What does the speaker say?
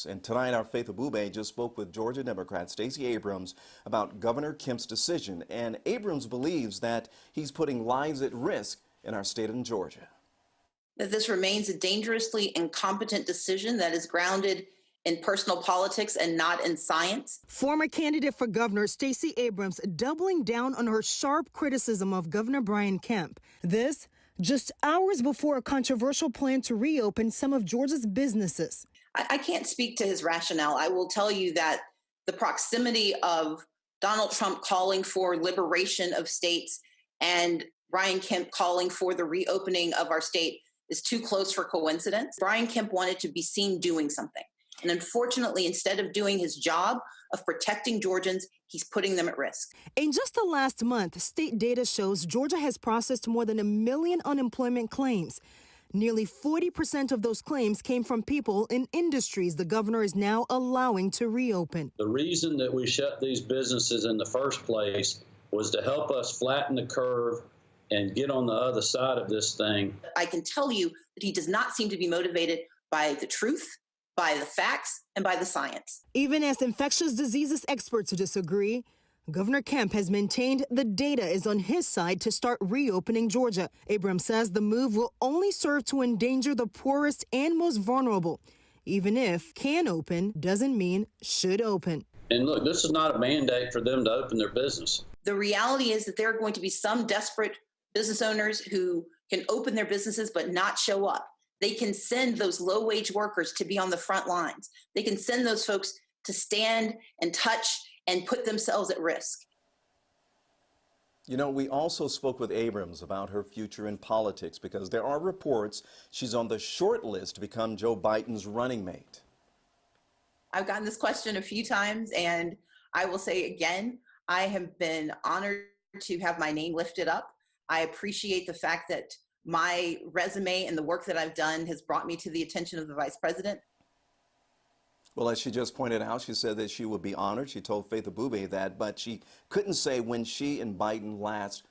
And tonight, our Faith Abube just spoke with Georgia Democrat Stacey Abrams about Governor Kemp's decision. And Abrams believes that he's putting lives at risk in our state of Georgia. That this remains a dangerously incompetent decision that is grounded in personal politics and not in science. Former candidate for governor Stacey Abrams doubling down on her sharp criticism of Governor Brian Kemp. This just hours before a controversial plan to reopen some of Georgia's businesses. I can't speak to his rationale. I will tell you that the proximity of Donald Trump calling for liberation of states and Brian Kemp calling for the reopening of our state is too close for coincidence. Brian Kemp wanted to be seen doing something. And unfortunately, instead of doing his job of protecting Georgians, he's putting them at risk. In just the last month, state data shows Georgia has processed more than 1 million unemployment claims. Nearly 40% of those claims came from people in industries the governor is now allowing to reopen. The reason that we shut these businesses in the first place was to help us flatten the curve and get on the other side of this thing. I can tell you that he does not seem to be motivated by the truth, by the facts, and by the science. Even as infectious diseases experts disagree, Governor Kemp has maintained the data is on his side to start reopening Georgia. Abrams says the move will only serve to endanger the poorest and most vulnerable, even if can open doesn't mean should open. And look, this is not a mandate for them to open their business. The reality is that there are going to be some desperate business owners who can open their businesses but not show up. They can send those low-wage workers to be on the front lines. They can send those folks to stand and touch and put themselves at risk. You know, we also spoke with Abrams about her future in politics because there are reports she's on the short list to become Joe Biden's running mate. I've gotten this question a few times, and I will say again, I have been honored to have my name lifted up. I appreciate the fact that my resume and the work that I've done has brought me to the attention of the vice president. Well, as she just pointed out, she said that she would be honored. She told Faith Abube that, but she couldn't say when she and Biden last